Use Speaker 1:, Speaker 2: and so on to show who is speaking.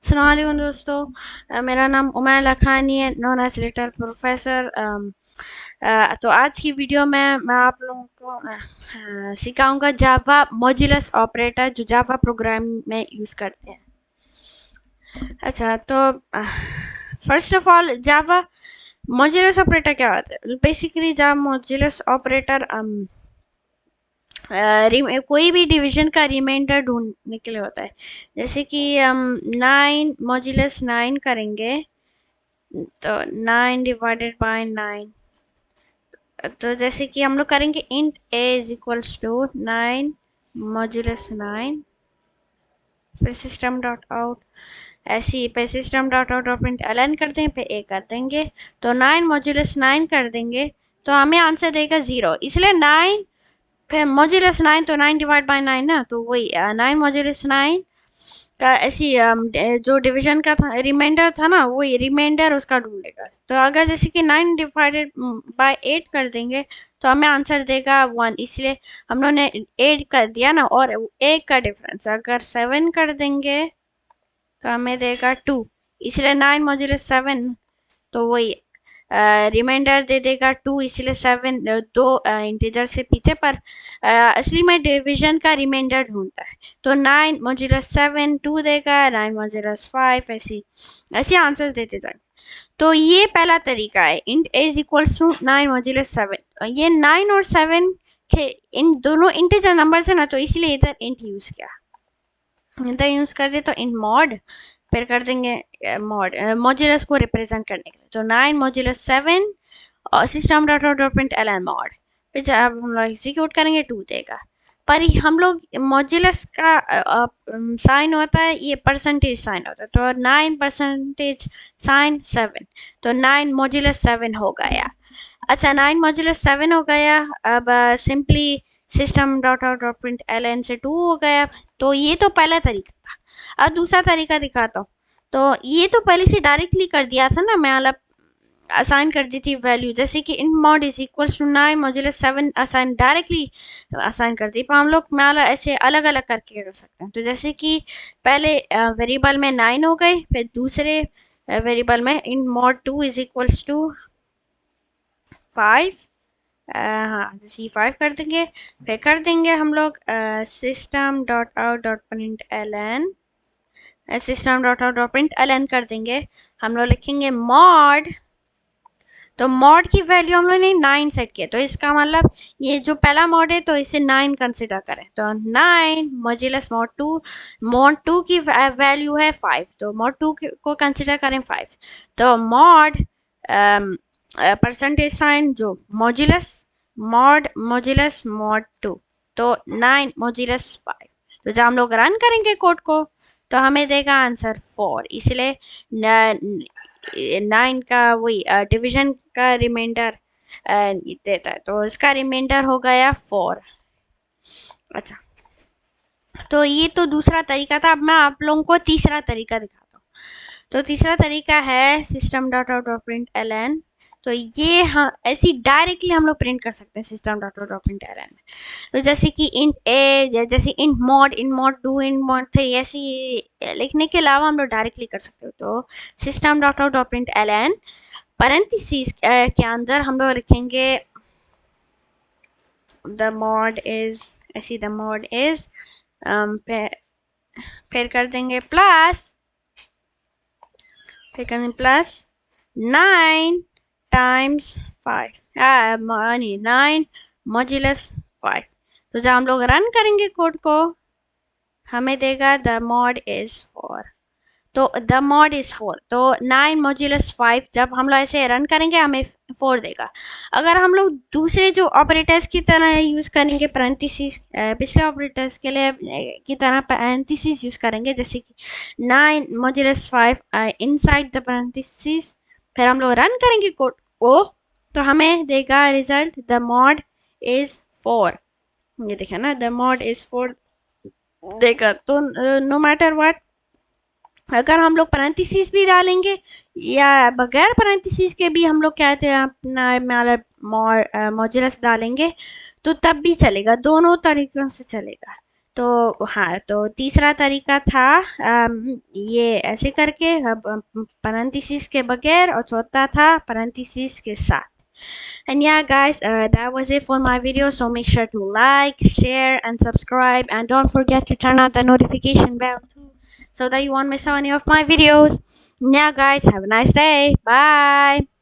Speaker 1: अस्सलाम वालेकुम दोस्तों, मेरा नाम उमैर लखानी है, नॉन एज लिटिल प्रोफेसर। तो आज की वीडियो में मैं आप लोगों को सिखाऊंगा जावा मॉड्यूलस ऑपरेटर जो जावा प्रोग्राम में यूज़ करते हैं। अच्छा, तो first of all Java modulus operator क्या होता है? बेसिकली जावा मॉड्यूलस ऑपरेटर कोई भी डिवीजन का रिमाइंडर ढूंढने के लिए होता है। जैसे कि हम 9 मॉड्यूलस 9 करेंगे तो 9 डिवाइडेड बाय 9, तो जैसे कि हम लोग करेंगे int a is equals to 9 modulus 9, फिर सिस्टम डॉट आउट, ऐसे ही पे सिस्टम डॉट आउट और प्रिंट एलन कर देंगे, पे a कर देंगे, तो 9 मॉड्यूलस 9 कर देंगे तो हमें आंसर देगा 0। इसलिए 9 फिर मॉड्यूलस 9 तो 9 डिवाइड बाय 9 ना, तो वही 9 मॉड्यूलस 9 का ऐसी जो डिवीजन का था रिमाइंडर था ना, वही रिमाइंडर उसका ढूंढेगा। तो अगर जैसे कि 9 डिवाइडेड बाय 8 कर देंगे तो हमें आंसर देगा 1, इसलिए हम लोगों ने 8 कर दिया ना, और 1 का डिफरेंस अगर 7 कर देंगे तो हमें देगा 2, इसलिए 9 मॉड्यूलस 7, तो वही रिमाइंडर दे देगा 2, इसलिए 7 दो इंटीजर से पीछे पर असली में डिवीजन का रिमाइंडर ढूंढता है। तो 9 मॉड्यूलस 7 2 देगा, 9 मॉड्यूलस 5, ऐसे आंसर्स देते जाएंगे। तो ये पहला तरीका है, int a is equals to 9 modulus 7। ये 9 और 7 के इन दोनों इंटीजर नंबर है ना, तो इसलिए इधर इंट यूज किया। इधर यूज कर दे तो इंट मॉड, फिर कर देंगे मॉड मॉड्यूलस को रिप्रेजेंट करने के लिए, तो 9 मॉड्यूलस 7 और system dot out dot println mod, फिर जब हम लोग एग्जीक्यूट करेंगे 2 देगा। पर हम लोग मॉड्यूलस का साइन होता है, ये परसेंटेज साइन होता है, तो 9 परसेंटेज साइन 7, तो 9 मॉड्यूलस 7 हो गया। अच्छा, 9 मॉड्यूलस 7 हो गया, अब simply system dot out dot println से 2 हो गया। तो ये तो पहला तरीका था। अब दूसरा तरीका दिखाता हूँ। तो ये तो पहले से डायरेक्टली कर दिया था ना, मैं मतलब असाइन कर दी थी वैल्यू, जैसे कि in mod is equals to 9 modulus 7 assign directly assign कर दी, पर हम लोग मतलब ऐसे अलग अलग करके कर सकते हैं। तो जैसे कि पहले वेरिएबल में 9 हो गए, फिर दूसरे वेरिएबल में इन मॉड 2 इज इक्वल्स टू 5, हाँ जैसे 5 कर देंगे, फिर कर देंगे हम लोग system dot out dot println, system dot out dot println कर देंगे, हम लोग लिखेंगे मॉड, तो मॉड की वैल्यू हम लोग ने 9 सेट किया, तो इसका मतलब ये जो पहला मॉड है तो इसे 9 कंसिडर करें, तो 9 मॉड्यूलस मॉड 2 की वैल्यू है 5, तो मॉड 2 को कंसिडर करें 5, तो मॉड परसेंटेज साइन जो मॉड्यूलस मॉड्यूलस मॉड 2, तो 9 मॉड्यूलस 5। तो जब हम लोग रन करेंगे कोड को तो हमें देगा आंसर 4, इसलिए 9 का वही डिवीजन का रिमाइंडर देता है, तो इसका रिमाइंडर हो गया 4। अच्छा, तो ये तो दूसरा तरीका था। अब मैं आप लोगों को तीसरा तरीका दिखाता हूँ। तो तीसरा तरीका है system dot out dot println, तो ये हाँ ऐसी डायरेक्टली हम लोग प्रिंट कर सकते हैं system dot out dot println में। तो जैसे कि इंट ए, जैसे इंट मॉड 2 इंट मॉड 3, ऐसी लिखने के अलावा हम लोग डायरेक्टली कर सकते हो। तो system dot out dot println parenthesis के अंदर हम लोग लिखेंगे द मॉड इज, ऐसी द मॉड इज, फिर कर देंगे प्लस, फिर कर देंगे प्लस 9 टाइम्स 5, 9 मॉड्यूलस 5। तो जब हम लोग रन करेंगे कोड को हमें देगा द मॉड इज 4, तो द मॉड इज 4, तो 9 मॉड्यूलस 5 जब हम लोग ऐसे रन करेंगे हमें 4 देगा। अगर हम लोग दूसरे जो ऑपरेटर्स की तरह यूज़ करेंगे पैरेंथेसिस, पिछले ऑपरेटर्स के लिए की तरह पैरेंथेसिस यूज़ करेंगे, जैसे कि 9 मॉड्यूलस 5 इनसाइड द पैरेंथेसिस, फिर हम लोग रन करेंगे कोड को तो हमें देगा रिजल्ट द मॉड इज 4। ये देखा ना, द मॉड इज 4 देगा। तो नो मैटर व्हाट, अगर हम लोग पैरेंथेसिस भी डालेंगे या बगैर पैरेंथेसिस के भी हम लोग कहते हैं अपना मॉड्यूलस डालेंगे तो तब भी चलेगा, दोनों तरीकों से चलेगा। तो हाँ, तो तीसरा तरीका था ये ऐसे करके, parentheses के बगैर, और चौथा था parentheses के साथ. And yeah, guys, that was it for my video. So make sure to like, share, and subscribe. And don't forget to turn on the notification bell too, so that you won't miss any of my videos. Yeah, guys, have a nice day. Bye.